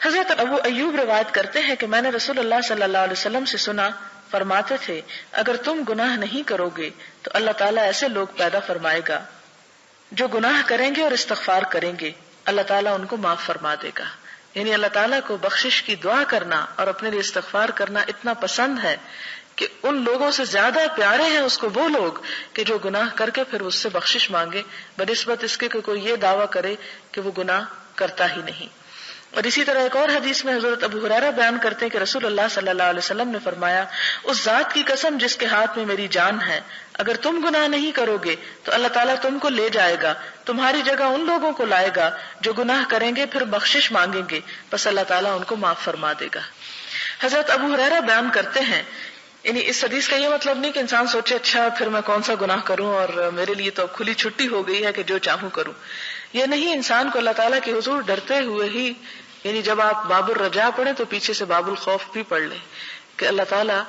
حضرت ابو ایوب روایت کرتے ہیں کہ میں نے رسول اللہ صلی اللہ علیہ وسلم سے سنا، فرماتے تھے اگر تم گناہ نہیں کرو گے تو اللہ تعالیٰ ایسے لوگ پیدا فرمائے گا جو گناہ کریں گے اور استغفار کریں گے، اللہ تعالیٰ ان کو معاف فرما دے گا. یعنی اللہ تعالیٰ کو بخشش کی دعا کرنا اور اپنے لیے استغفار کرنا اتنا پسند ہے کہ ان لوگوں سے زیادہ پیارے ہیں اس کو وہ لوگ کہ جو گناہ کر کے پھر اس سے بخشش مانگے بنسبت اس کے کہ کوئی یہ دعویٰ کرے کہ وہ گناہ کرتا ہی نہیں. اور اسی طرح ایک اور حدیث میں حضرت ابو ہریرہ بیان کرتے ہیں کہ رسول اللہ صلی اللہ علیہ وسلم نے فرمایا، اس ذات کی قسم جس کے ہاتھ میں میری جان ہے، اگر تم گناہ نہیں کرو گے تو اللہ تعالیٰ تم کو لے جائے گا، تمہاری جگہ ان لوگوں کو لائے گا جو گناہ کریں گے پھر بخشش مانگیں گے، بس اللہ تعالیٰ ان کو معاف فرما دے گا. حضرت ابو ہریرہ بیان کرتے ہیں، یعنی اس حدیث کا یہ مطلب نہیں کہ انسان سوچے اچھا پھر میں کون سا گناہ کروں اور میرے لیے تو کھلی چھٹی ہو گئی ہے کہ جو چاہوں کروں. یہ نہیں، انسان کو اللہ تعالیٰ کے حضور ڈرتے ہوئے ہی، یعنی جب آپ باب الرجا پڑھیں تو پیچھے سے باب الخوف بھی پڑھ لیں کہ اللہ تعالیٰ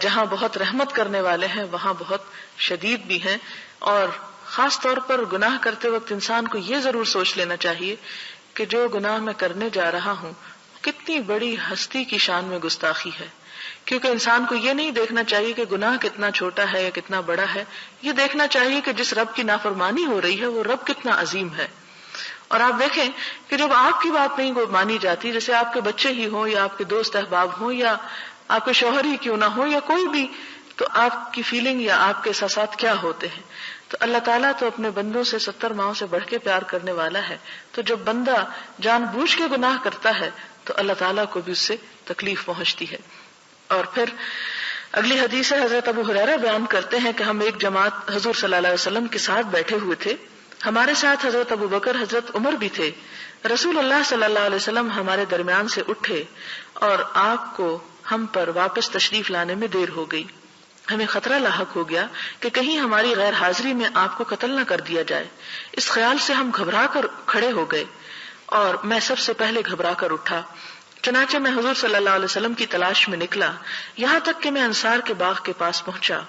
جہاں بہت رحمت کرنے والے ہیں وہاں بہت شدید بھی ہیں. اور خاص طور پر گناہ کرتے وقت انسان کو یہ ضرور سوچ لینا چاہیے کہ جو گناہ میں کرنے جا رہا ہوں کتنی بڑی ہستی کی شان میں گستاخی ہے. کیونکہ انسان کو یہ نہیں دیکھنا چاہیے کہ گناہ کتنا چھوٹا ہے یا کتنا بڑا ہے، یہ دیکھنا چاہیے کہ جس رب کی نافرمانی ہو رہی ہے وہ رب کتنا عظیم ہے. اور آپ دیکھیں کہ جب آپ کی بات نہیں مانی جاتی، جیسے آپ کے بچے ہی ہوں یا آپ کے دوست احباب ہوں یا آپ کے شوہر ہی کیوں نہ ہو یا کوئی بھی، تو آپ کی فیلنگ یا آپ کے احساسات کیا ہوتے ہیں؟ تو اللہ تعالیٰ تو اپنے بندوں سے 70 ماؤں سے بڑھ کے پیار کرنے والا ہے. تو جب بندہ جان بوجھ کے گناہ کرتا ہے تو اللہ تعالیٰ کو بھی اس سے تکلیف پہنچتی ہے. اور پھر اگلی حدیث ہے، حضرت ابو ہریرہ بیان کرتے ہیں کہ ہم ایک جماعت حضور صلی اللہ علیہ وسلم کے ساتھ بیٹھے ہوئے تھے، ہمارے ساتھ حضرت ابو بکر، حضرت عمر بھی تھے. رسول اللہ صلی اللہ علیہ وسلم ہمارے درمیان سے اٹھے اور آپ کو ہم پر واپس تشریف لانے میں دیر ہو گئی. ہمیں خطرہ لاحق ہو گیا کہ کہیں ہماری غیر حاضری میں آپ کو قتل نہ کر دیا جائے. اس خیال سے ہم گھبرا کر کھڑے ہو گئے اور میں سب سے پہلے گھبرا کر اٹھا. چنانچہ میں حضور صلی اللہ علیہ وسلم کی تلاش میں نکلا یہاں تک کہ میں انصار کے باغ کے پاس پہنچا.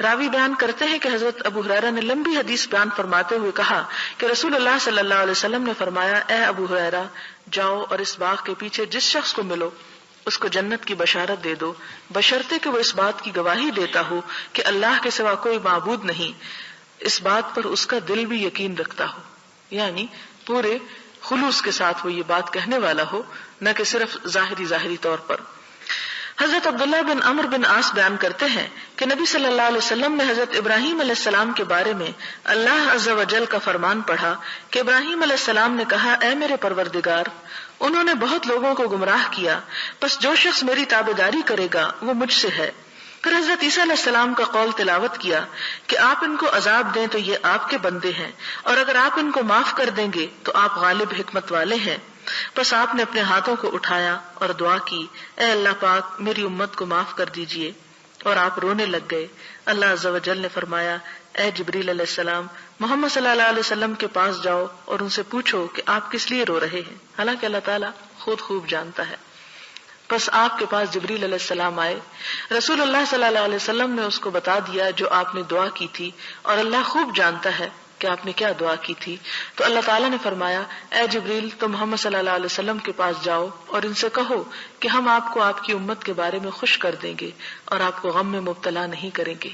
راوی بیان کرتے ہیں کہ حضرت ابو ہریرہ نے لمبی حدیث بیان فرماتے ہوئے کہا کہ رسول اللہ صلی اللہ علیہ وسلم نے فرمایا، اے ابو ہریرہ جاؤ اور اس باغ کے پیچھے جس شخص کو ملو اس کو جنت کی بشارت دے دو، بشرطے کہ وہ اس بات کی گواہی دیتا ہو کہ اللہ کے سوا کوئی معبود نہیں، اس بات پر اس کا دل بھی یقین رکھتا ہو. یعنی پورے خلوص کے ساتھ وہ یہ بات کہنے والا ہو، نہ کہ صرف ظاہری طور پر. حضرت عبداللہ بن عمرو بن عاص بیان کرتے ہیں کہ نبی صلی اللہ علیہ وسلم نے حضرت ابراہیم علیہ السلام کے بارے میں اللہ عز و جل کا فرمان پڑھا کہ ابراہیم علیہ السلام نے کہا، اے میرے پروردگار، انہوں نے بہت لوگوں کو گمراہ کیا، بس جو شخص میری تابعداری کرے گا وہ مجھ سے ہے. پھر حضرت عیسیٰ علیہ السلام کا قول تلاوت کیا کہ آپ ان کو عذاب دیں تو یہ آپ کے بندے ہیں، اور اگر آپ ان کو معاف کر دیں گے تو آپ غالب حکمت والے ہیں. بس آپ نے اپنے ہاتھوں کو اٹھایا اور دعا کی، اے اللہ پاک میری امت کو معاف کر دیجئے، اور آپ رونے لگ گئے. اللہ عز و جل نے فرمایا، اے جبریل علیہ السلام محمد صلی اللہ علیہ وسلم کے پاس جاؤ اور ان سے پوچھو کہ آپ کس لیے رو رہے ہیں، حالانکہ اللہ تعالیٰ خود خوب جانتا ہے. بس آپ کے پاس جبریل علیہ السلام آئے، رسول اللہ صلی اللہ علیہ وسلم نے اس کو بتا دیا جو آپ نے دعا کی تھی، اور اللہ خوب جانتا ہے کہ آپ نے کیا دعا کی تھی. تو اللہ تعالیٰ نے فرمایا، اے جبریل تم محمد صلی اللہ علیہ وسلم کے پاس جاؤ اور ان سے کہو کہ ہم آپ کو آپ کی امت کے بارے میں خوش کر دیں گے اور آپ کو غم میں مبتلا نہیں کریں گے.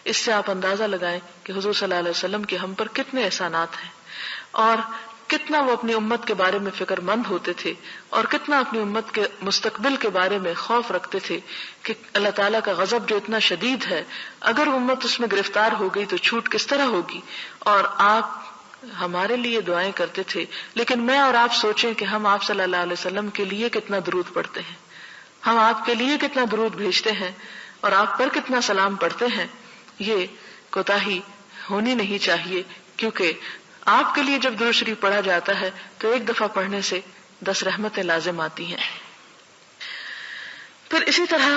اس سے آپ اندازہ لگائیں کہ حضور صلی اللہ علیہ وسلم کے ہم پر کتنے احسانات ہیں، اور کتنا وہ اپنی امت کے بارے میں فکر مند ہوتے تھے، اور کتنا اپنی امت کے مستقبل کے بارے میں خوف رکھتے تھے کہ اللہ تعالیٰ کا غضب جو اتنا شدید ہے، اگر امت اس میں گرفتار ہو گئی تو چھوٹ کس طرح ہوگی. اور آپ ہمارے لیے دعائیں کرتے تھے، لیکن میں اور آپ سوچیں کہ ہم آپ صلی اللہ علیہ وسلم کے لیے کتنا درود پڑھتے ہیں، ہم آپ کے لیے کتنا درود بھیجتے ہیں اور آپ پر کتنا سلام پڑھتے ہیں. یہ کوتاہی ہونی نہیں چاہیے، کیونکہ آپ کے لیے جب درود شریف پڑھا جاتا ہے تو ایک دفعہ پڑھنے سے 10 رحمتیں لازم آتی ہیں. پھر اسی طرح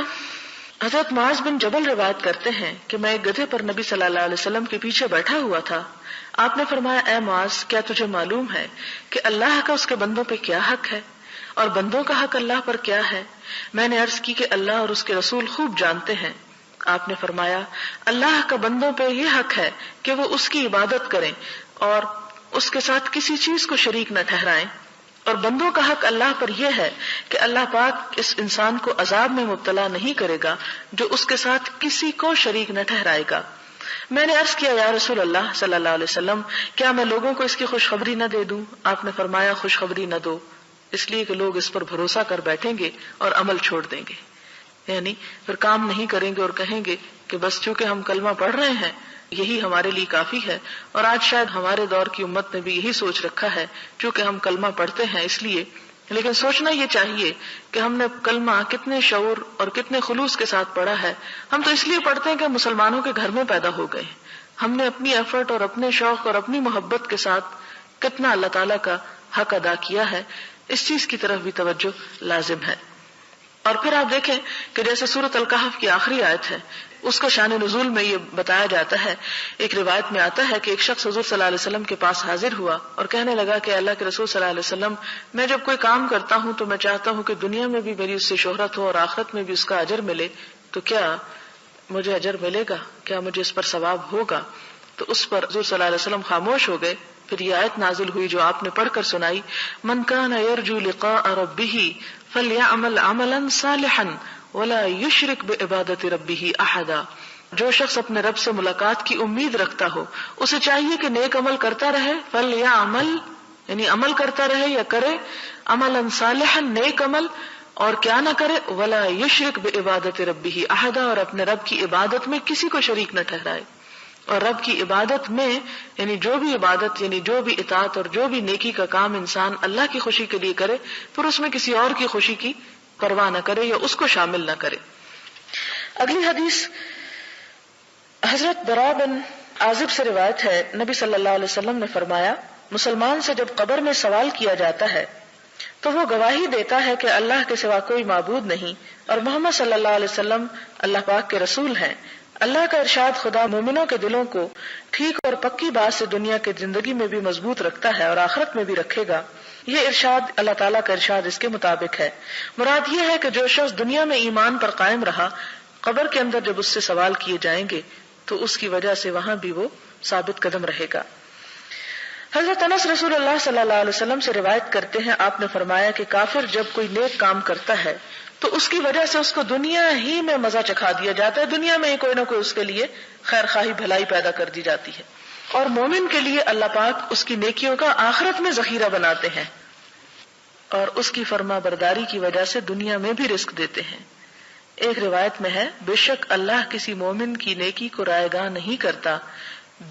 حضرت معاذ بن جبل روایت کرتے ہیں کہ میں ایک گدھے پر نبی صلی اللہ علیہ وسلم کے پیچھے بیٹھا ہوا تھا. آپ نے فرمایا، اے معاذ کیا تجھے معلوم ہے کہ اللہ کا اس کے بندوں پہ کیا حق ہے اور بندوں کا حق اللہ پر کیا ہے؟ میں نے عرض کی کہ اللہ اور اس کے رسول خوب جانتے ہیں. آپ نے فرمایا، اللہ کا بندوں پہ یہ حق ہے کہ وہ اس کی عبادت کریں اور اس کے ساتھ کسی چیز کو شریک نہ ٹھہرائیں، اور بندوں کا حق اللہ پر یہ ہے کہ اللہ پاک اس انسان کو عذاب میں مبتلا نہیں کرے گا جو اس کے ساتھ کسی کو شریک نہ ٹھہرائے گا۔ میں نے عرض کیا یا رسول اللہ صلی اللہ علیہ وسلم، کیا میں لوگوں کو اس کی خوشخبری نہ دے دوں؟ آپ نے فرمایا خوشخبری نہ دو، اس لیے کہ لوگ اس پر بھروسہ کر بیٹھیں گے اور عمل چھوڑ دیں گے، یعنی پھر کام نہیں کریں گے اور کہیں گے کہ بس چونکہ ہم کلمہ پڑھ رہے ہیں یہی ہمارے لیے کافی ہے۔ اور آج شاید ہمارے دور کی امت نے بھی یہی سوچ رکھا ہے، چونکہ ہم کلمہ پڑھتے ہیں اس لیے۔ لیکن سوچنا یہ چاہیے کہ ہم نے کلمہ کتنے شعور اور کتنے خلوص کے ساتھ پڑھا ہے۔ ہم تو اس لیے پڑھتے ہیں کہ مسلمانوں کے گھر میں پیدا ہو گئے، ہم نے اپنی ایفرٹ اور اپنے شوق اور اپنی محبت کے ساتھ کتنا اللہ تعالیٰ کا حق ادا کیا ہے، اس چیز کی طرف بھی توجہ لازم ہے۔ اور پھر آپ دیکھیں کہ جیسے سورۃ الکہف کی آخری آیت ہے، اس کا شان نزول میں یہ بتایا جاتا ہے، ایک روایت میں آتا ہے کہ ایک شخص حضور صلی اللہ علیہ وسلم کے پاس حاضر ہوا اور کہنے لگا کہ اللہ کے رسول صلی اللہ علیہ وسلم، میں جب کوئی کام کرتا ہوں تو میں چاہتا ہوں کہ دنیا میں بھی میری اس سے شہرت ہو اور آخرت میں بھی اس کا اجر ملے، تو کیا مجھے اجر ملے گا؟ کیا مجھے اس پر ثواب ہوگا؟ تو اس پر حضور صلی اللہ علیہ وسلم خاموش ہو گئے۔ پھر یہ آیت نازل ہوئی جو آپ نے پڑھ کر سنائی، من کان یرجو لقاء ربہ فلیعمل عملا صالحا ولا یشرک بعبادۃ ربہ احدا۔ جو شخص اپنے رب سے ملاقات کی امید رکھتا ہو اسے چاہیے کہ نیک عمل کرتا رہے، فلیعمل یعنی عمل کرتا رہے یا کرے، عملا صالحا نیک عمل، اور کیا نہ کرے، ولا یشرک بعبادۃ ربہ احدا، اور اپنے رب کی عبادت میں کسی کو شریک نہ ٹھہرائے۔ اور رب کی عبادت میں یعنی جو بھی عبادت یعنی جو بھی اطاعت اور جو بھی نیکی کا کام انسان اللہ کی خوشی کے لیے کرے، پھر اس میں کسی اور کی خوشی کی پرواہ نہ کرے یا اس کو شامل نہ کرے۔ اگلی حدیث حضرت براء بن عازب سے روایت ہے، نبی صلی اللہ علیہ وسلم نے فرمایا، مسلمان سے جب قبر میں سوال کیا جاتا ہے تو وہ گواہی دیتا ہے کہ اللہ کے سوا کوئی معبود نہیں اور محمد صلی اللہ علیہ وسلم اللہ پاک کے رسول ہیں۔ اللہ کا ارشاد خدا مومنوں کے دلوں کو ٹھیک اور پکی بات سے دنیا کی زندگی میں بھی مضبوط رکھتا ہے اور آخرت میں بھی رکھے گا۔ یہ ارشاد اللہ تعالیٰ کا ارشاد اس کے مطابق ہے۔ مراد یہ ہے کہ جو شخص دنیا میں ایمان پر قائم رہا، قبر کے اندر جب اس سے سوال کیے جائیں گے تو اس کی وجہ سے وہاں بھی وہ ثابت قدم رہے گا۔ حضرت انس رسول اللہ صلی اللہ علیہ وسلم سے روایت کرتے ہیں، آپ نے فرمایا کہ کافر جب کوئی نیک کام کرتا ہے تو اس کی وجہ سے اس کو دنیا ہی میں مزہ چکھا دیا جاتا ہے، دنیا میں ہی کوئی نہ کوئی اس کے لیے خیر خواہی بھلائی پیدا کر دی جاتی ہے، اور مومن کے لیے اللہ پاک اس کی نیکیوں کا آخرت میں ذخیرہ بناتے ہیں اور اس کی فرما برداری کی وجہ سے دنیا میں بھی رزق دیتے ہیں۔ ایک روایت میں ہے، بے شک اللہ کسی مومن کی نیکی کو رائے گاہ نہیں کرتا،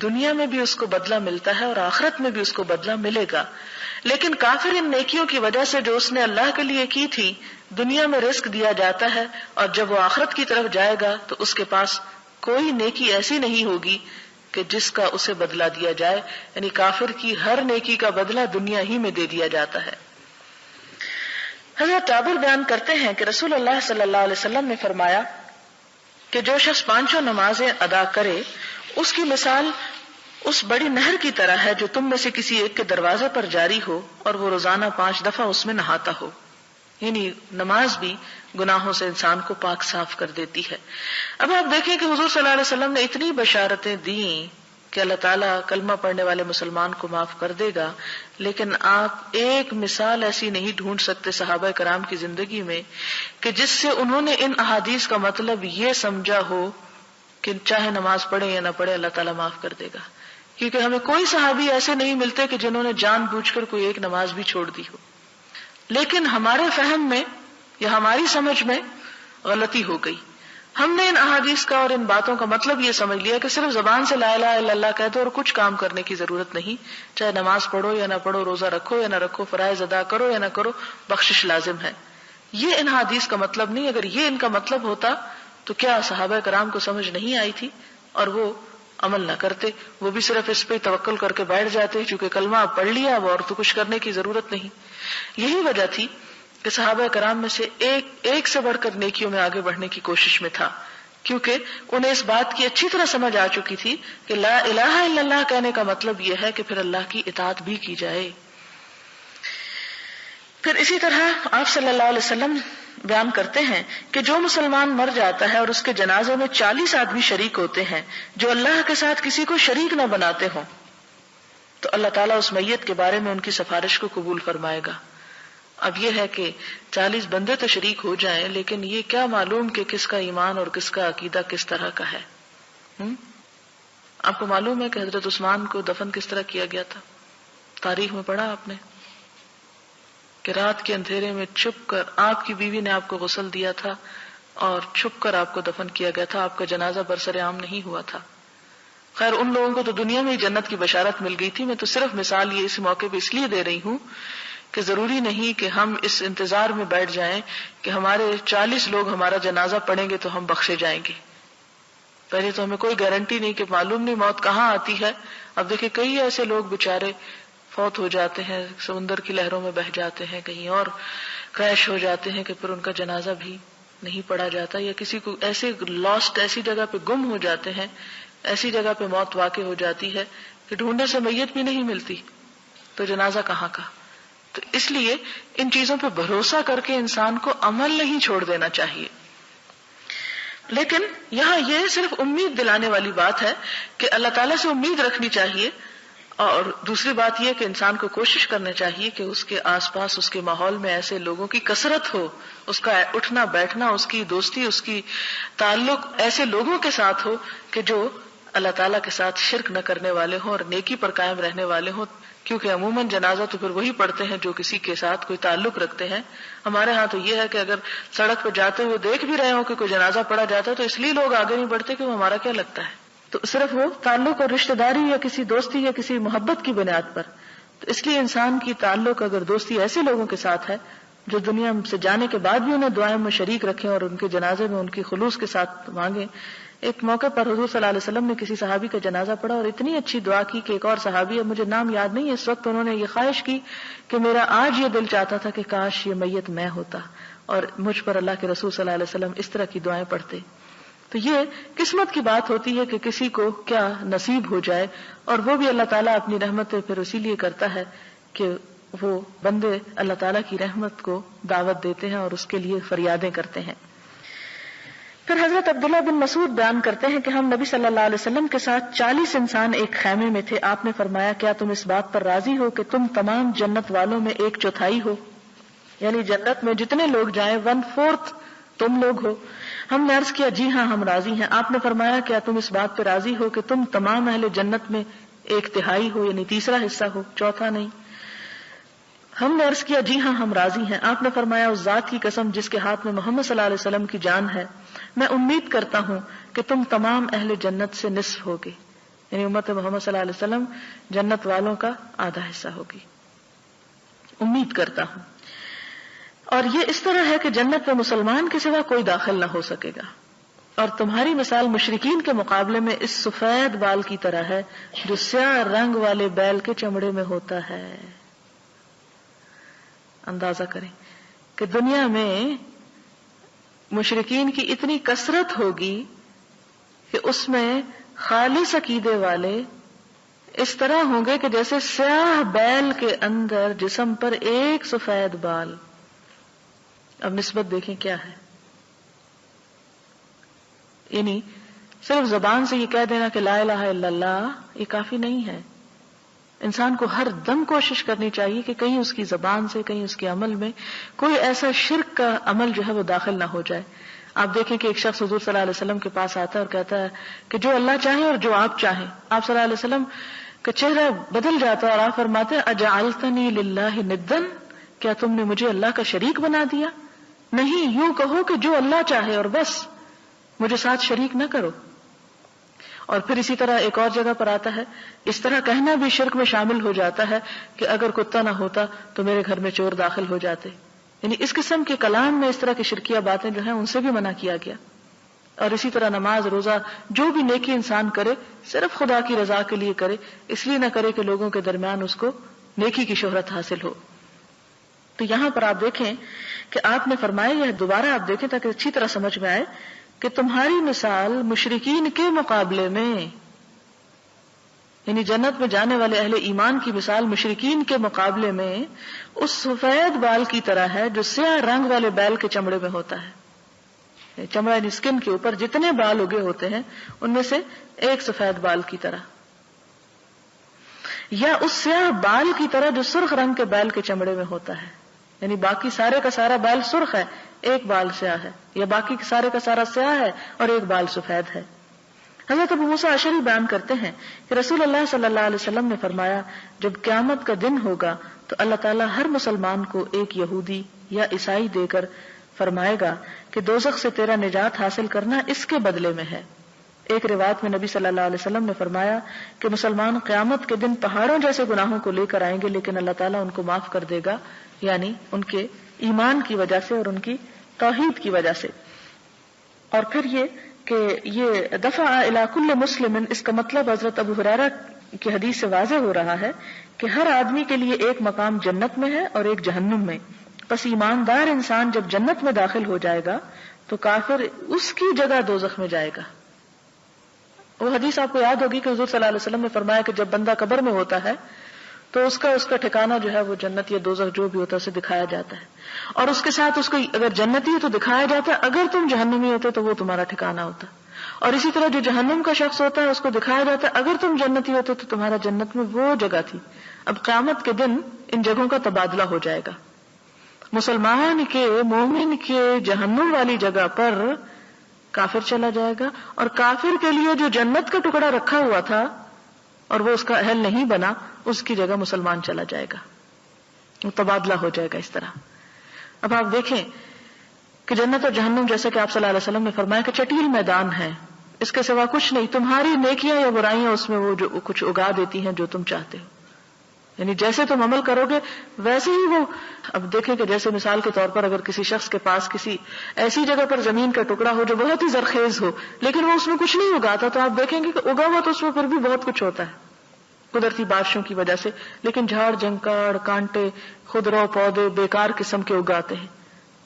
دنیا میں بھی اس کو بدلہ ملتا ہے اور آخرت میں بھی اس کو بدلہ ملے گا، لیکن کافر ان نیکیوں کی وجہ سے جو اس نے اللہ کے لیے کی تھی دنیا میں رزق دیا جاتا ہے، اور جب وہ آخرت کی طرف جائے گا تو اس کے پاس کوئی نیکی ایسی نہیں ہوگی کہ جس کا اسے بدلہ دیا جائے، یعنی کافر کی ہر نیکی کا بدلہ دنیا ہی میں دے دیا جاتا ہے۔ حضرت جابر بیان کرتے ہیں کہ رسول اللہ صلی اللہ علیہ وسلم نے فرمایا کہ جو شخص 5 نمازیں ادا کرے اس کی مثال اس بڑی نہر کی طرح ہے جو تم میں سے کسی ایک کے دروازے پر جاری ہو اور وہ روزانہ 5 دفعہ اس میں نہاتا ہو، یعنی نماز بھی گناہوں سے انسان کو پاک صاف کر دیتی ہے۔ اب آپ دیکھیں کہ حضور صلی اللہ علیہ وسلم نے اتنی بشارتیں دیں کہ اللہ تعالیٰ کلمہ پڑھنے والے مسلمان کو معاف کر دے گا، لیکن آپ ایک مثال ایسی نہیں ڈھونڈ سکتے صحابہ کرام کی زندگی میں کہ جس سے انہوں نے ان احادیث کا مطلب یہ سمجھا ہو کہ چاہے نماز پڑھے یا نہ پڑھے اللہ تعالیٰ معاف کر دے گا، کیونکہ ہمیں کوئی صحابی ایسے نہیں ملتے کہ جنہوں نے جان بوجھ کر کوئی ایک نماز بھی چھوڑ دی ہو۔ لیکن ہمارے فہم میں یا ہماری سمجھ میں غلطی ہو گئی، ہم نے ان احادیث کا اور ان باتوں کا مطلب یہ سمجھ لیا کہ صرف زبان سے لا الہ الا اللہ کہہ دو اور کچھ کام کرنے کی ضرورت نہیں، چاہے نماز پڑھو یا نہ پڑھو، روزہ رکھو یا نہ رکھو، فرائض ادا کرو یا نہ کرو، بخشش لازم ہے۔ یہ ان احادیث کا مطلب نہیں۔ اگر یہ ان کا مطلب ہوتا تو کیا صحابہ کرام کو سمجھ نہیں آئی تھی اور وہ عمل نہ کرتے؟ وہ بھی صرف اس پہ توکل کر کے بیٹھ جاتے، چونکہ کلمہ اب پڑھ لیا اب اور تو کچھ کرنے کی ضرورت نہیں۔ یہی وجہ تھی کہ صحابہ کرام میں سے ایک سے بڑھ کر نیکیوں میں آگے بڑھنے کی کوشش میں تھا، کیونکہ انہیں اس بات کی اچھی طرح سمجھ آ چکی تھی کہ لا الہ الا اللہ کہنے کا مطلب یہ ہے کہ پھر اللہ کی اطاعت بھی کی جائے۔ پھر اسی طرح آپ صلی اللہ علیہ وسلم بیان کرتے ہیں کہ جو مسلمان مر جاتا ہے اور اس کے جنازے میں 40 آدمی شریک ہوتے ہیں جو اللہ کے ساتھ کسی کو شریک نہ بناتے ہوں، تو اللہ تعالیٰ اس میت کے بارے میں ان کی سفارش کو قبول فرمائے گا اب یہ ہے کہ 40 بندے تو شریک ہو جائیں، لیکن یہ کیا معلوم کہ کس کا ایمان اور کس کا عقیدہ کس طرح کا ہے۔ آپ کو معلوم ہے کہ حضرت عثمان کو دفن کس طرح کیا گیا تھا؟ تاریخ میں پڑھا آپ نے کہ رات کے اندھیرے میں چھپ کر آپ کی بیوی نے آپ کو غسل دیا تھا اور چھپ کر آپ کو دفن کیا گیا تھا، آپ کا جنازہ برسر عام نہیں ہوا تھا۔ خیر ان لوگوں کو تو دنیا میں ہی جنت کی بشارت مل گئی تھی، میں تو صرف مثال یہ اس موقع پہ اس لیے دے رہی ہوں کہ ضروری نہیں کہ ہم اس انتظار میں بیٹھ جائیں کہ ہمارے 40 لوگ ہمارا جنازہ پڑھیں گے تو ہم بخشے جائیں گے۔ پہلے تو ہمیں کوئی گارنٹی نہیں کہ معلوم نہیں موت کہاں آتی ہے۔ اب دیکھیں کئی ایسے لوگ بےچارے فوت ہو جاتے ہیں، سمندر کی لہروں میں بہہ جاتے ہیں، کہیں اور کریش ہو جاتے ہیں کہ پھر ان کا جنازہ بھی نہیں پڑھا جاتا، یا کسی کو ایسے لاسٹ ایسی جگہ پہ گم ہو جاتے ہیں، ایسی جگہ پہ موت واقع ہو جاتی ہے کہ ڈھونڈنے سے میت بھی نہیں ملتی، تو جنازہ کہاں کا۔ تو اس لیے ان چیزوں پہ بھروسہ کر کے انسان کو عمل نہیں چھوڑ دینا چاہیے۔ لیکن یہاں یہ صرف امید دلانے والی بات ہے کہ اللہ تعالیٰ سے امید رکھنی چاہیے، اور دوسری بات یہ کہ انسان کو کوشش کرنا چاہیے کہ اس کے آس پاس اس کے ماحول میں ایسے لوگوں کی کثرت ہو، اس کا اٹھنا بیٹھنا، اس کی دوستی، اس کی تعلق ایسے لوگوں کے ساتھ ہو کہ جو اللہ تعالیٰ کے ساتھ شرک نہ کرنے والے ہوں اور نیکی پر قائم رہنے والے ہوں، کیونکہ عموماً جنازہ تو پھر وہی پڑھتے ہیں جو کسی کے ساتھ کوئی تعلق رکھتے ہیں۔ ہمارے ہاں تو یہ ہے کہ اگر سڑک پہ جاتے ہوئے دیکھ بھی رہے ہوں کہ کوئی جنازہ پڑھا جاتا ہے تو اس لیے لوگ آگے نہیں بڑھتے کہ وہ ہمارا کیا لگتا ہے، تو صرف وہ تعلق اور رشتہ داری یا کسی دوستی یا کسی محبت کی بنیاد پر۔ تو اس لیے انسان کی تعلق اگر دوستی ایسے لوگوں کے ساتھ ہے جو دنیا سے جانے کے بعد بھی انہیں دعائیں میں شریک رکھیں اور ان کے جنازے میں ان کی خلوص کے ساتھ مانگیں۔ ایک موقع پر حضور صلی اللہ علیہ وسلم نے کسی صحابی کا جنازہ پڑھا اور اتنی اچھی دعا کی کہ ایک اور صحابی ہے، مجھے نام یاد نہیں ہے اس وقت، انہوں نے یہ خواہش کی کہ میرا آج یہ دل چاہتا تھا کہ کاش یہ میت میں ہوتا اور مجھ پر اللہ کے رسول صلی اللہ علیہ وسلم اس طرح کی دعائیں پڑھتے۔ تو یہ قسمت کی بات ہوتی ہے کہ کسی کو کیا نصیب ہو جائے، اور وہ بھی اللہ تعالیٰ اپنی رحمت پھر اسی لیے کرتا ہے کہ وہ بندے اللہ تعالیٰ کی رحمت کو دعوت دیتے ہیں اور اس کے لیے فریادیں کرتے ہیں۔ پھر حضرت عبداللہ بن مسعود بیان کرتے ہیں کہ ہم نبی صلی اللہ علیہ وسلم کے ساتھ 40 انسان ایک خیمے میں تھے۔ آپ نے فرمایا کیا تم اس بات پر راضی ہو کہ تم تمام جنت والوں میں 1/4 ہو، یعنی جنت میں جتنے لوگ جائیں 1/4 تم لوگ ہو۔ ہم نے عرض کیا جی ہاں ہم راضی ہیں۔ آپ نے فرمایا کیا تم اس بات پہ راضی ہو کہ تم تمام اہل جنت میں 1/3 ہو، یعنی تیسرا حصہ ہو، چوتھا نہیں۔ ہم نے عرض کیا جی ہاں ہم راضی ہیں۔ آپ نے فرمایا اس ذات کی قسم جس کے ہاتھ میں محمد صلی اللہ علیہ وسلم کی جان ہے، میں امید کرتا ہوں کہ تم تمام اہل جنت سے نصف ہوگے، یعنی امت محمد صلی اللہ علیہ وسلم جنت والوں کا آدھا حصہ ہوگی، امید کرتا ہوں۔ اور یہ اس طرح ہے کہ جنت میں مسلمان کے سوا کوئی داخل نہ ہو سکے گا، اور تمہاری مثال مشرکین کے مقابلے میں اس سفید بال کی طرح ہے جو سیاہ رنگ والے بیل کے چمڑے میں ہوتا ہے۔ اندازہ کریں کہ دنیا میں مشرکین کی اتنی کثرت ہوگی کہ اس میں خالص عقیدے والے اس طرح ہوں گے کہ جیسے سیاہ بیل کے اندر جسم پر ایک سفید بال۔ اب نسبت دیکھیں کیا ہے، یعنی صرف زبان سے یہ کہہ دینا کہ لا الہ الا اللہ یہ کافی نہیں ہے، انسان کو ہر دم کوشش کرنی چاہیے کہ کہیں اس کی زبان سے کہیں اس کے عمل میں کوئی ایسا شرک کا عمل جو ہے وہ داخل نہ ہو جائے۔ آپ دیکھیں کہ ایک شخص حضور صلی اللہ علیہ وسلم کے پاس آتا ہے اور کہتا ہے کہ جو اللہ چاہے اور جو آپ چاہیں۔ آپ صلی اللہ علیہ وسلم کا چہرہ بدل جاتا ہے اور آپ فرماتے ہیں اجعلتنی للہ ندن، کیا تم نے مجھے اللہ کا شریک بنا دیا؟ نہیں، یوں کہو کہ جو اللہ چاہے اور بس، مجھے ساتھ شریک نہ کرو۔ اور پھر اسی طرح ایک اور جگہ پر آتا ہے اس طرح کہنا بھی شرک میں شامل ہو جاتا ہے کہ اگر کتا نہ ہوتا تو میرے گھر میں چور داخل ہو جاتے، یعنی اس قسم کے کلام میں اس طرح کی شرکیہ باتیں جو ہیں ان سے بھی منع کیا گیا۔ اور اسی طرح نماز روزہ جو بھی نیکی انسان کرے صرف خدا کی رضا کے لیے کرے، اس لیے نہ کرے کہ لوگوں کے درمیان اس کو نیکی کی شہرت حاصل ہو۔ تو یہاں پر آپ دیکھیں کہ آپ نے فرمایا، یہ دوبارہ آپ دیکھیں تاکہ اچھی طرح سمجھ میں آئے کہ تمہاری مثال مشرکین کے مقابلے میں، یعنی جنت میں جانے والے اہل ایمان کی مثال مشرکین کے مقابلے میں اس سفید بال کی طرح ہے جو سیاہ رنگ والے بیل کے چمڑے میں ہوتا ہے۔ چمڑا یعنی اسکن کے اوپر جتنے بال اگے ہوتے ہیں ان میں سے ایک سفید بال کی طرح، یا اس سیاہ بال کی طرح جو سرخ رنگ کے بیل کے چمڑے میں ہوتا ہے۔ یعنی باقی سارے کا سارا بال سرخ ہے، ایک بال سیاہ ہے، یا باقی سارے کا سارا سیاہ ہے اور ایک بال سفید ہے۔ حضرت ابو موسیٰ اشعری بیان کرتے ہیں کہ رسول اللہ صلی اللہ علیہ وسلم نے فرمایا جب قیامت کا دن ہوگا تو اللہ تعالیٰ ہر مسلمان کو ایک یہودی یا عیسائی دے کر فرمائے گا کہ دوزخ سے تیرا نجات حاصل کرنا اس کے بدلے میں ہے۔ ایک روایت میں نبی صلی اللہ علیہ وسلم نے فرمایا کہ مسلمان قیامت کے دن پہاڑوں جیسے گناہوں کو لے کر آئیں گے لیکن اللہ تعالیٰ ان کو معاف کر دے گا، یعنی ان کے ایمان کی وجہ سے اور ان کی توحید کی وجہ سے۔ اور پھر یہ کہ یہ دفع الی کل مسلم، اس کا مطلب حضرت ابو ہریرہ کی حدیث سے واضح ہو رہا ہے کہ ہر آدمی کے لیے ایک مقام جنت میں ہے اور ایک جہنم میں۔ پس ایماندار انسان جب جنت میں داخل ہو جائے گا تو کافر اس کی جگہ دوزخ میں جائے گا۔ وہ حدیث آپ کو یاد ہوگی کہ حضور صلی اللہ علیہ وسلم نے فرمایا کہ جب بندہ قبر میں ہوتا ہے تو اس کا ٹھکانہ جو ہے وہ جنت یا دوزخ جو بھی ہوتا ہے اسے دکھایا جاتا ہے، اور اس کے ساتھ اس کو اگر جنتی ہے تو دکھایا جاتا ہے، اگر تم جہنمی ہوتے تو وہ تمہارا ٹھکانہ ہوتا، اور اسی طرح جو جہنم کا شخص ہوتا ہے اس کو دکھایا جاتا ہے اگر تم جنتی ہوتے تو تمہارا جنت میں وہ جگہ تھی۔ اب قیامت کے دن ان جگہوں کا تبادلہ ہو جائے گا، مسلمان کے مومن کے جہنم والی جگہ پر کافر چلا جائے گا، اور کافر کے لیے جو جنت کا ٹکڑا رکھا ہوا تھا اور وہ اس کا اہل نہیں بنا اس کی جگہ مسلمان چلا جائے گا، وہ تبادلہ ہو جائے گا اس طرح۔ اب آپ دیکھیں کہ جنت اور جہنم جیسا کہ آپ صلی اللہ علیہ وسلم نے فرمایا کہ چٹیل میدان ہے، اس کے سوا کچھ نہیں، تمہاری نیکیاں یا برائیاں اس میں وہ جو کچھ اگا دیتی ہیں جو تم چاہتے ہو، یعنی جیسے تم عمل کرو گے ویسے ہی وہ۔ اب دیکھیں کہ جیسے مثال کے طور پر اگر کسی شخص کے پاس کسی ایسی جگہ پر زمین کا ٹکڑا ہو جو بہت ہی زرخیز ہو لیکن وہ اس میں کچھ نہیں اگاتا، تو آپ دیکھیں گے کہ اگا ہوا تو اس میں پھر بھی بہت کچھ ہوتا ہے قدرتی بارشوں کی وجہ سے، لیکن جھاڑ جھنکاڑ کانٹے خضرو پودے بیکار قسم کے اگاتے ہیں۔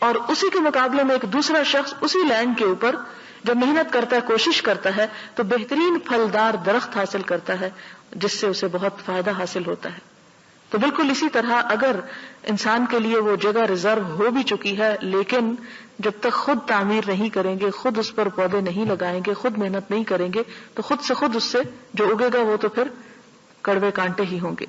اور اسی کے مقابلے میں ایک دوسرا شخص اسی لینڈ کے اوپر جب محنت کرتا ہے کوشش کرتا ہے تو بہترین پھلدار درخت حاصل کرتا ہے جس سے اسے بہت فائدہ حاصل ہوتا ہے۔ تو بالکل اسی طرح اگر انسان کے لیے وہ جگہ ریزرو ہو بھی چکی ہے لیکن جب تک خود تعمیر نہیں کریں گے، خود اس پر پودے نہیں لگائیں گے، خود محنت نہیں کریں گے تو خود سے خود اس سے جو اگے گا وہ تو پھر کڑوے کانٹے ہی ہوں گے۔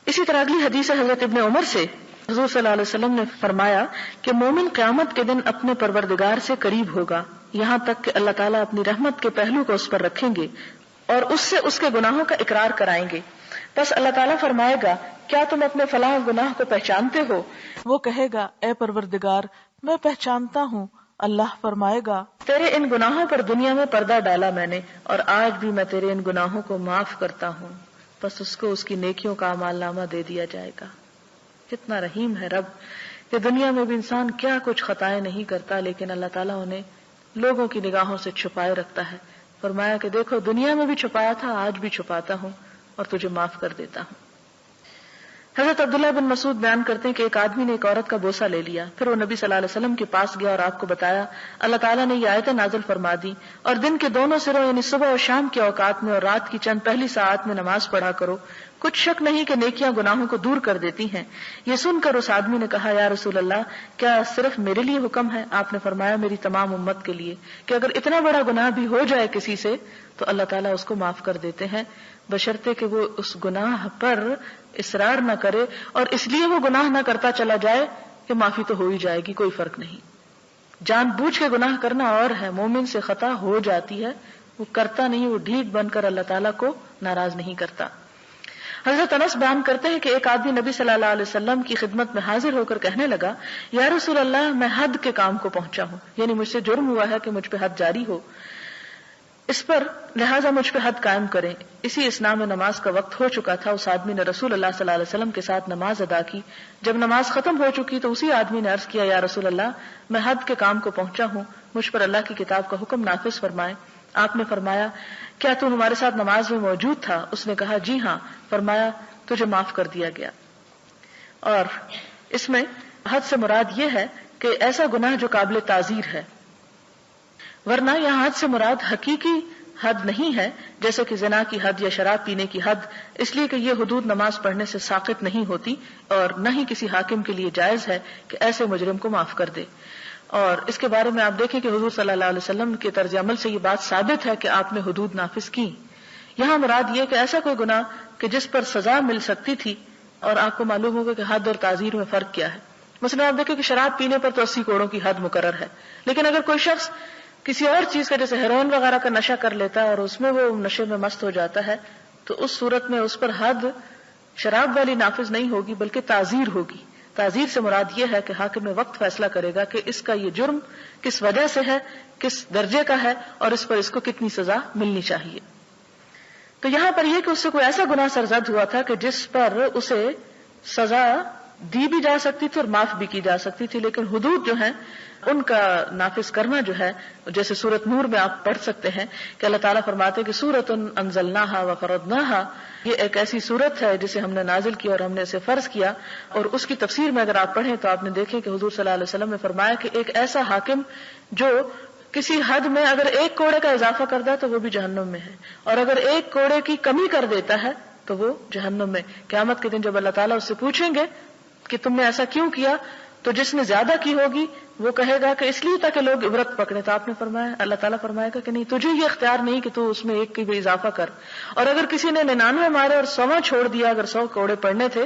اسی طرح اگلی حدیث ہے حضرت ابن عمر سے، حضور صلی اللہ علیہ وسلم نے فرمایا کہ مومن قیامت کے دن اپنے پروردگار سے قریب ہوگا یہاں تک کہ اللہ تعالیٰ اپنی رحمت کے پہلو کو اس پر رکھیں گے اور اس سے اس کے گناہوں کا اقرار کرائیں گے۔ بس اللہ تعالیٰ فرمائے گا کیا تم اپنے فلاں گناہ کو پہچانتے ہو؟ وہ کہے گا اے پروردگار میں پہچانتا ہوں۔ اللہ فرمائے گا تیرے ان گناہوں پر دنیا میں پردہ ڈالا میں نے اور آج بھی میں تیرے ان گناہوں کو معاف کرتا ہوں۔ بس اس کو اس کی نیکیوں کا اعمال نامہ دے دیا جائے گا۔ کتنا رحیم ہے رب کہ دنیا میں بھی انسان کیا کچھ خطائیں نہیں کرتا لیکن اللہ تعالیٰ انہیں لوگوں کی نگاہوں سے چھپائے رکھتا ہے۔ فرمایا کہ دیکھو دنیا میں بھی چھپایا تھا، آج بھی چھپاتا ہوں اور تجھے معاف کر دیتا ہوں۔ حضرت عبداللہ بن مسعود بیان کرتے ہیں کہ ایک آدمی نے ایک عورت کا بوسہ لے لیا، پھر وہ نبی صلی اللہ علیہ وسلم کے پاس گیا اور آپ کو بتایا اللہ تعالیٰ نے یہ آیتیں نازل فرما دی اور دن کے دونوں سروں یعنی صبح اور شام کے اوقات میں اور رات کی چند پہلی ساعات میں نماز پڑھا کرو، کچھ شک نہیں کہ نیکیاں گناہوں کو دور کر دیتی ہیں۔ یہ سن کر اس آدمی نے کہا یا رسول اللہ کیا صرف میرے لیے حکم ہے؟ آپ نے فرمایا میری تمام امت کے لیے، کہ اگر اتنا بڑا گناہ بھی ہو جائے کسی سے تو اللہ تعالیٰ اس کو معاف کر دیتے ہیں بشرطے کہ وہ اس گناہ پر اصرار نہ کرے اور اس لیے وہ گناہ نہ کرتا چلا جائے کہ معافی تو ہو ہی جائے گی، کوئی فرق نہیں۔ جان بوجھ کے گناہ کرنا اور ہے، مومن سے خطا ہو جاتی ہے، وہ کرتا نہیں، وہ ڈھیٹ بن کر اللہ تعالیٰ کو ناراض نہیں کرتا۔ حضرت انس بیان کرتے ہیں کہ ایک آدمی نبی صلی اللہ علیہ وسلم کی خدمت میں حاضر ہو کر کہنے لگا یا رسول اللہ میں حد کے کام کو پہنچا ہوں، یعنی مجھ سے جرم ہوا ہے کہ مجھ پہ حد جاری ہو، اس پر لہٰذا مجھ پہ حد قائم کریں۔ اسی اسنا میں نماز کا وقت ہو چکا تھا، اس آدمی نے رسول اللہ صلی اللہ علیہ وسلم کے ساتھ نماز ادا کی۔ جب نماز ختم ہو چکی تو اسی آدمی نے عرض کیا یا رسول اللہ میں حد کے کام کو پہنچا ہوں، مجھ پر اللہ کی کتاب کا حکم نافذ فرمائیں۔ آپ نے فرمایا کیا تو ہمارے ساتھ نماز میں موجود تھا؟ اس نے کہا جی ہاں۔ فرمایا تجھے معاف کر دیا گیا۔ اور اس میں حد سے مراد یہ ہے کہ ایسا گناہ جو قابل تعزیر ہے، ورنہ یہاں حد سے مراد حقیقی حد نہیں ہے جیسے کہ زنا کی حد یا شراب پینے کی حد، اس لیے کہ یہ حدود نماز پڑھنے سے ساقط نہیں ہوتی اور نہ ہی کسی حاکم کے لیے جائز ہے کہ ایسے مجرم کو معاف کر دے۔ اور اس کے بارے میں آپ دیکھیں کہ حضور صلی اللہ علیہ وسلم کے طرز عمل سے یہ بات ثابت ہے کہ آپ نے حدود نافذ کی۔ یہاں مراد یہ کہ ایسا کوئی گناہ کہ جس پر سزا مل سکتی تھی، اور آپ کو معلوم ہوگا کہ حد اور تعزیر میں فرق کیا ہے۔ مثلا آپ دیکھیں کہ شراب پینے پر تو 80 کوڑوں کی حد مقرر ہے، لیکن اگر کوئی شخص کسی اور چیز کا جیسے ہیروئن وغیرہ کا نشہ کر لیتا ہے اور اس میں وہ نشے میں مست ہو جاتا ہے تو اس صورت میں اس پر حد شراب والی نافذ نہیں ہوگی بلکہ تعزیر ہوگی. تعزیر سے مراد یہ ہے کہ حاکم وقت فیصلہ کرے گا کہ اس کا یہ جرم کس وجہ سے ہے، کس درجے کا ہے اور اس پر اس کو کتنی سزا ملنی چاہیے. تو یہاں پر یہ کہ اس سے کوئی ایسا گناہ سرزد ہوا تھا کہ جس پر اسے سزا دی بھی جا سکتی تھی اور معاف بھی کی جا سکتی تھی، لیکن حدود جو ہیں ان کا نافذ کرنا جو ہے، جیسے سورۃ نور میں آپ پڑھ سکتے ہیں کہ اللہ تعالیٰ فرماتے کہ سورۃ انزلناہا وفرضناہا، یہ ایک ایسی سورت ہے جسے ہم نے نازل کیا اور ہم نے اسے فرض کیا. اور اس کی تفسیر میں اگر آپ پڑھیں تو آپ نے دیکھیں کہ حضور صلی اللہ علیہ وسلم نے فرمایا کہ ایک ایسا حاکم جو کسی حد میں اگر 1 کوڑے کا اضافہ کرتا ہے تو وہ بھی جہنم میں ہے، اور اگر 1 کوڑے کی کمی کر دیتا ہے تو وہ جہنم میں. قیامت کے دن جب اللہ تعالیٰ اس سے پوچھیں گے کہ تم نے ایسا کیوں کیا، تو جس نے زیادہ کی ہوگی وہ کہے گا کہ اس لیے تاکہ لوگ عبرت پکڑے. تو آپ نے فرمایا، اللہ تعالیٰ فرمائے گا کہ نہیں، تجھے یہ اختیار نہیں کہ تو اس میں 1 کی بھی اضافہ کر. اور اگر کسی نے 99 مارے اور 100 چھوڑ دیا، اگر 100 کوڑے پڑنے تھے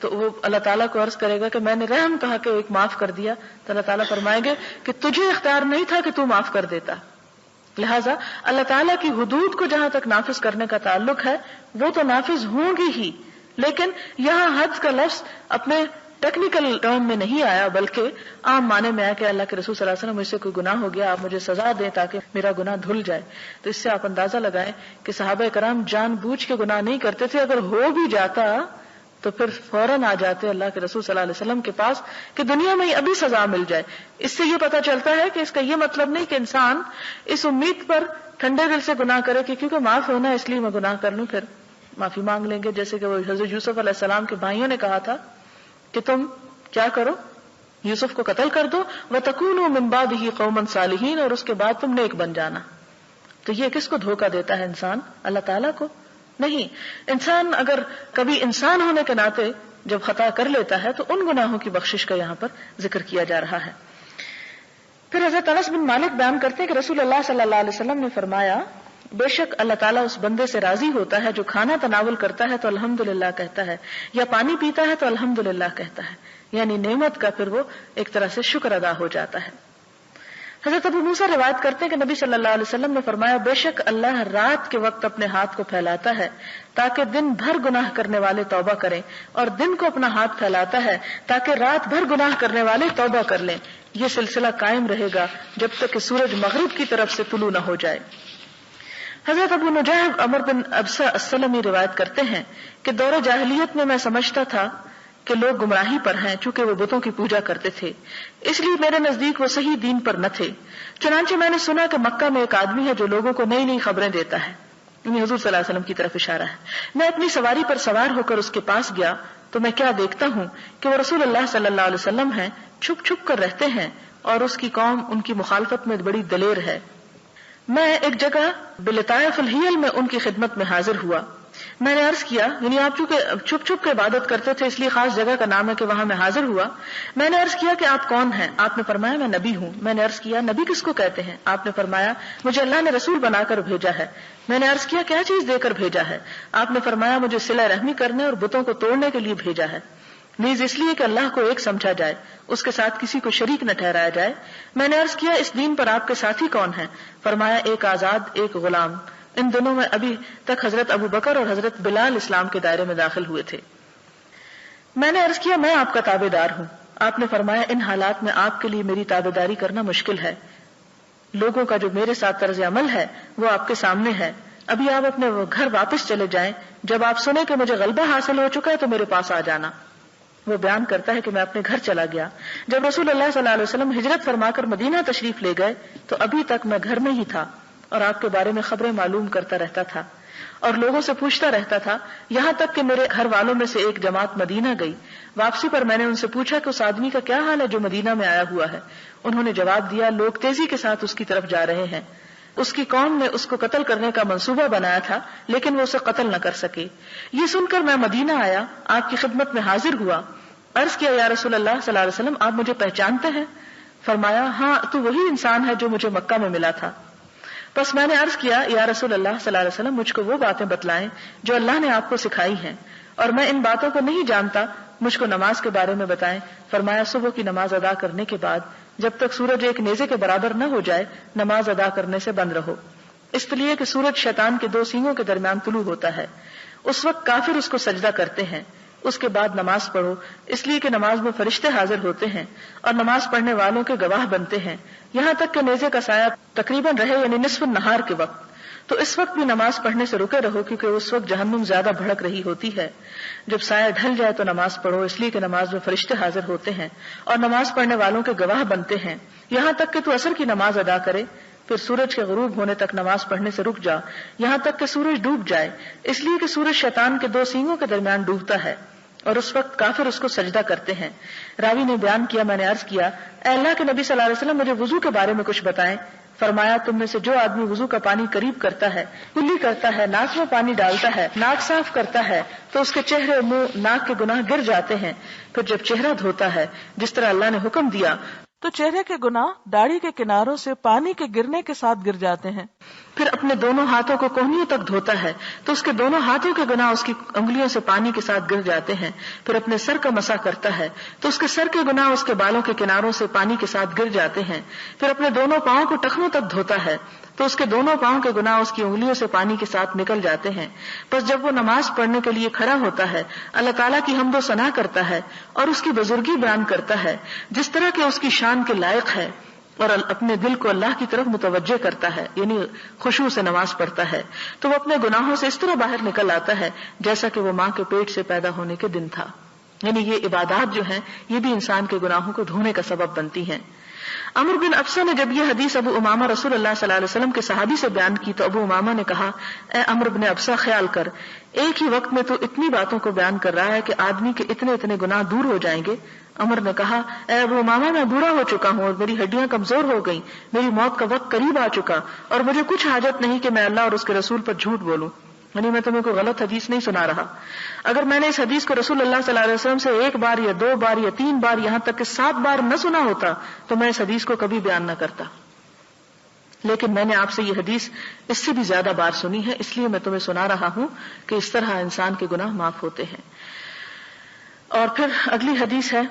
تو وہ اللہ تعالیٰ کو عرض کرے گا کہ میں نے رحم کہا کہ 1 معاف کر دیا. تو اللہ تعالیٰ فرمائیں گے کہ تجھے اختیار نہیں تھا کہ تو معاف کر دیتا. لہٰذا اللہ تعالیٰ کی حدود کو جہاں تک نافذ کرنے کا تعلق ہے وہ تو نافذ ہوں گی ہی، لیکن یہاں حد کا لفظ اپنے ٹیکنیکل ٹرم میں نہیں آیا بلکہ عام معنی میں آیا کہ اللہ کے رسول صلی اللہ علیہ وسلم مجھ سے کوئی گناہ ہو گیا، آپ مجھے سزا دیں تاکہ میرا گناہ دھل جائے. تو اس سے آپ اندازہ لگائیں کہ صحابہ کرام جان بوجھ کے گناہ نہیں کرتے تھے، اگر ہو بھی جاتا تو پھر فوراً آ جاتے اللہ کے رسول صلی اللہ علیہ وسلم کے پاس کہ دنیا میں ابھی سزا مل جائے. اس سے یہ پتہ چلتا ہے کہ اس کا یہ مطلب نہیں کہ انسان اس امید پر ٹھنڈے دل سے گناہ کرے کہ کیونکہ معاف ہونا ہے اس لیے میں گناہ کر لوں پھر معافی مانگ لیں گے. جیسے کہ وہ حضرت یوسف علیہ السلام کے بھائیوں نے کہا تھا کہ تم کیا کرو، یوسف کو قتل کر دو، وَتَكُونُوا مِن بَعْدِهِ قَوْمًا صَالِحِينَ، اور اس کے بعد تم نیک بن جانا. تو یہ کس کو دھوکہ دیتا ہے انسان؟ اللہ تعالیٰ کو نہیں. انسان اگر کبھی انسان ہونے کے ناطے جب خطا کر لیتا ہے تو ان گناہوں کی بخشش کا یہاں پر ذکر کیا جا رہا ہے. پھر حضرت انس بن مالک بیان کرتے ہیں کہ رسول اللہ صلی اللہ علیہ وسلم نے فرمایا، بے شک اللہ تعالیٰ اس بندے سے راضی ہوتا ہے جو کھانا تناول کرتا ہے تو الحمدللہ کہتا ہے، یا پانی پیتا ہے تو الحمدللہ کہتا ہے، یعنی نعمت کا پھر وہ ایک طرح سے شکر ادا ہو جاتا ہے. حضرت ابو موسیٰ روایت کرتے ہیں کہ نبی صلی اللہ علیہ وسلم نے فرمایا، بے شک اللہ رات کے وقت اپنے ہاتھ کو پھیلاتا ہے تاکہ دن بھر گناہ کرنے والے توبہ کریں، اور دن کو اپنا ہاتھ پھیلاتا ہے تاکہ رات بھر گناہ کرنے والے توبہ کر لیں. یہ سلسلہ قائم رہے گا جب تک کہ سورج مغرب کی طرف سے طلوع نہ ہو جائے. حضرت ابو نجیح عمر بن ابسہ السلمی روایت کرتے ہیں کہ دور جاہلیت میں میں سمجھتا تھا کہ لوگ گمراہی پر ہیں، چونکہ وہ بتوں کی پوجا کرتے تھے، اس لیے میرے نزدیک وہ صحیح دین پر نہ تھے. چنانچہ میں نے سنا کہ مکہ میں ایک آدمی ہے جو لوگوں کو نئی نئی خبریں دیتا ہے، یعنی حضور صلی اللہ علیہ وسلم کی طرف اشارہ ہے. میں اپنی سواری پر سوار ہو کر اس کے پاس گیا تو میں کیا دیکھتا ہوں کہ وہ رسول اللہ صلی اللہ علیہ وسلم ہیں، چھپ چھپ کر رہتے ہیں اور اس کی قوم ان کی مخالفت میں بڑی دلیر ہے. میں ایک جگہ بلطائف الحیل میں ان کی خدمت میں حاضر ہوا. میں نے عرض کیا، یعنی آپ چونکہ چھپ چھپ کے عبادت کرتے تھے اس لیے خاص جگہ کا نام ہے کہ وہاں میں حاضر ہوا. میں نے عرض کیا کہ آپ کون ہیں؟ آپ نے فرمایا میں نبی ہوں. میں نے عرض کیا نبی کس کو کہتے ہیں؟ آپ نے فرمایا مجھے اللہ نے رسول بنا کر بھیجا ہے. میں نے عرض کیا کیا چیز دے کر بھیجا ہے؟ آپ نے فرمایا مجھے صلہ رحمی کرنے اور بتوں کو توڑنے کے لیے بھیجا ہے، نیز اس لیے کہ اللہ کو ایک سمجھا جائے، اس کے ساتھ کسی کو شریک نہ ٹھہرایا جائے. میں نے عرض کیا اس دین پر آپ کے ساتھی کون ہیں؟ فرمایا ایک آزاد ایک غلام. ان دنوں میں ابھی تک حضرت ابو بکر اور حضرت بلال اسلام کے دائرے میں داخل ہوئے تھے. میں نے عرض کیا میں آپ کا تابع دار ہوں. آپ نے فرمایا ان حالات میں آپ کے لیے میری تابع داری کرنا مشکل ہے. لوگوں کا جو میرے ساتھ طرز عمل ہے وہ آپ کے سامنے ہے. ابھی آپ اپنے گھر واپس چلے جائیں، جب آپ سنیں کہ مجھے غلبہ حاصل ہو چکا ہے تو میرے پاس آ جانا. وہ بیان کرتا ہے کہ میں اپنے گھر چلا گیا. جب رسول اللہ صلی اللہ علیہ وسلم ہجرت فرما کر مدینہ تشریف لے گئے تو ابھی تک میں گھر میں ہی تھا اور آپ کے بارے میں خبریں معلوم کرتا رہتا تھا اور لوگوں سے پوچھتا رہتا تھا، یہاں تک کہ میرے گھر والوں میں سے ایک جماعت مدینہ گئی. واپسی پر میں نے ان سے پوچھا کہ اس آدمی کا کیا حال ہے جو مدینہ میں آیا ہوا ہے. انہوں نے جواب دیا لوگ تیزی کے ساتھ اس کی طرف جا رہے ہیں. اس کی قوم نے اس کو قتل کرنے کا منصوبہ بنایا تھا لیکن وہ اسے قتل نہ کر سکے. یہ سن کر میں مدینہ آیا، آپ کی خدمت میں حاضر ہوا. عرض کیا یا رسول اللہ صلی اللہ علیہ وسلم آپ مجھے پہچانتے ہیں؟ فرمایا ہاں تو وہی انسان ہے جو مجھے مکہ میں ملا تھا. بس میں نے عرض کیا یا رسول اللہ صلی اللہ علیہ وسلم مجھ کو وہ باتیں بتلائیں جو اللہ نے آپ کو سکھائی ہیں، اور میں ان باتوں کو نہیں جانتا مجھ کو نماز کے بارے میں بتائیں۔ فرمایا صبح کی نماز ادا کرنے کے بعد جب تک سورج ایک نیزے کے برابر نہ ہو جائے نماز ادا کرنے سے بند رہو، اس لیے کہ سورج شیطان کے دو سینگوں کے درمیان طلوع ہوتا ہے، اس وقت کافر اس کو سجدہ کرتے ہیں۔ اس کے بعد نماز پڑھو، اس لیے کہ نماز میں فرشتے حاضر ہوتے ہیں اور نماز پڑھنے والوں کے گواہ بنتے ہیں، یہاں تک کہ نیزے کا سایہ تقریباً رہے، یعنی نصف النہار کے وقت۔ تو اس وقت بھی نماز پڑھنے سے رکے رہو، کیونکہ اس وقت جہنم زیادہ بھڑک رہی ہوتی ہے۔ جب سایہ ڈھل جائے تو نماز پڑھو، اس لیے کہ نماز میں فرشتے حاضر ہوتے ہیں اور نماز پڑھنے والوں کے گواہ بنتے ہیں، یہاں تک کہ تو عصر کی نماز ادا کرے۔ پھر سورج کے غروب ہونے تک نماز پڑھنے سے رک جا، یہاں تک کہ سورج ڈوب جائے، اس لیے کہ سورج شیطان کے دو سینگوں کے درمیان ڈوبتا ہے اور اس وقت کافر اس کو سجدہ کرتے ہیں۔ راوی نے بیان کیا، میں نے عرض کیا اے اللہ کے نبی صلی اللہ علیہ وسلم مجھے وضو کے بارے میں کچھ بتائیں۔ فرمایا تم میں سے جو آدمی وضو کا پانی قریب کرتا ہے، کلی کرتا ہے، ناک میں پانی ڈالتا ہے، ناک صاف کرتا ہے تو اس کے چہرے، منہ، ناک کے گناہ گر جاتے ہیں۔ پھر جب چہرہ دھوتا ہے جس طرح اللہ نے حکم دیا تو چہرے کے گناہ داڑھی کے کناروں سے پانی کے گرنے کے ساتھ گر جاتے ہیں۔ پھر اپنے دونوں ہاتھوں کو کوہنیوں تک دھوتا ہے تو اس کے دونوں ہاتھوں کے گناہ اس کی انگلیوں سے پانی کے ساتھ گر جاتے ہیں۔ پھر اپنے سر کا مسح کرتا ہے تو اس کے سر کے گناہ اس کے بالوں کے کناروں سے پانی کے ساتھ گر جاتے ہیں۔ پھر اپنے دونوں پاؤں کو ٹخنوں تک دھوتا ہے تو اس کے دونوں پاؤں کے گناہ اس کی انگلیوں سے پانی کے ساتھ نکل جاتے ہیں۔ بس جب وہ نماز پڑھنے کے لیے کھڑا ہوتا ہے اللہ تعالیٰ کی حمد و ثنا کرتا ہے اور اس کی بزرگی بیان کرتا ہے جس طرح کہ اس کی شان کے لائق ہے، اور اپنے دل کو اللہ کی طرف متوجہ کرتا ہے، یعنی خشوع سے نماز پڑھتا ہے، تو وہ اپنے گناہوں سے اس طرح باہر نکل آتا ہے جیسا کہ وہ ماں کے پیٹ سے پیدا ہونے کے دن تھا۔ یعنی یہ عبادات جو ہیں یہ بھی انسان کے گناہوں کو دھونے کا سبب بنتی ہیں۔ عمر بن ابسہ نے جب یہ حدیث ابو امامہ رسول اللہ صلی اللہ علیہ وسلم کے صحابی سے بیان کی تو ابو امامہ نے کہا اے عمر بن ابسہ خیال کر، ایک ہی وقت میں تو اتنی باتوں کو بیان کر رہا ہے کہ آدمی کے اتنے اتنے گناہ دور ہو جائیں گے۔ عمر نے کہا اے ابو امامہ میں بوڑھا ہو چکا ہوں اور میری ہڈیاں کمزور ہو گئیں، میری موت کا وقت قریب آ چکا اور مجھے کچھ حاجت نہیں کہ میں اللہ اور اس کے رسول پر جھوٹ بولوں، یعنی میں تمہیں کوئی غلط حدیث نہیں سنا رہا۔ اگر میں نے اس حدیث کو رسول اللہ صلی اللہ علیہ وسلم سے ایک بار یا دو بار یا تین بار یہاں تک کہ 7 بار نہ سنا ہوتا تو میں اس حدیث کو کبھی بیان نہ کرتا، لیکن میں نے آپ سے یہ حدیث اس سے بھی زیادہ بار سنی ہے، اس لیے میں تمہیں سنا رہا ہوں کہ اس طرح انسان کے گناہ معاف ہوتے ہیں۔ اور پھر اگلی حدیث ہے،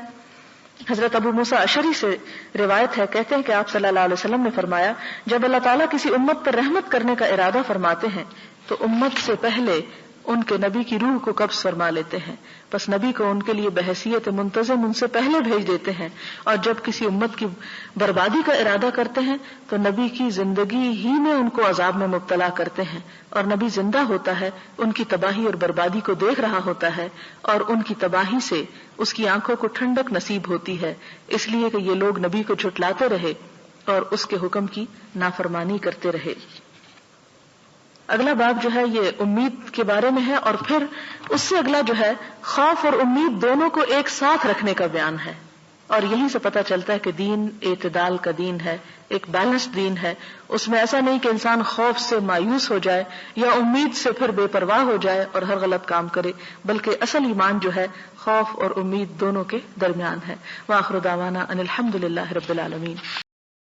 حضرت ابو موسیٰ اشعری سے روایت ہے، کہتے ہیں کہ آپ صلی اللہ علیہ وسلم نے فرمایا جب اللہ تعالیٰ کسی امت پر رحمت کرنے کا ارادہ فرماتے ہیں تو امت سے پہلے ان کے نبی کی روح کو قبض فرما لیتے ہیں، پس نبی کو ان کے لیے بحیثیت منتظم ان سے پہلے بھیج دیتے ہیں، اور جب کسی امت کی بربادی کا ارادہ کرتے ہیں تو نبی کی زندگی ہی میں ان کو عذاب میں مبتلا کرتے ہیں، اور نبی زندہ ہوتا ہے، ان کی تباہی اور بربادی کو دیکھ رہا ہوتا ہے، اور ان کی تباہی سے اس کی آنکھوں کو ٹھنڈک نصیب ہوتی ہے، اس لیے کہ یہ لوگ نبی کو جھٹلاتے رہے اور اس کے حکم کی نافرمانی کرتے رہے۔ اگلا باب جو ہے یہ امید کے بارے میں ہے، اور پھر اس سے اگلا جو ہے خوف اور امید دونوں کو ایک ساتھ رکھنے کا بیان ہے، اور یہیں سے پتہ چلتا ہے کہ دین اعتدال کا دین ہے، ایک بیلنس دین ہے، اس میں ایسا نہیں کہ انسان خوف سے مایوس ہو جائے یا امید سے پھر بے پرواہ ہو جائے اور ہر غلط کام کرے، بلکہ اصل ایمان جو ہے خوف اور امید دونوں کے درمیان ہے۔ وآخر دعوانا ان الحمد للہ رب العالمین۔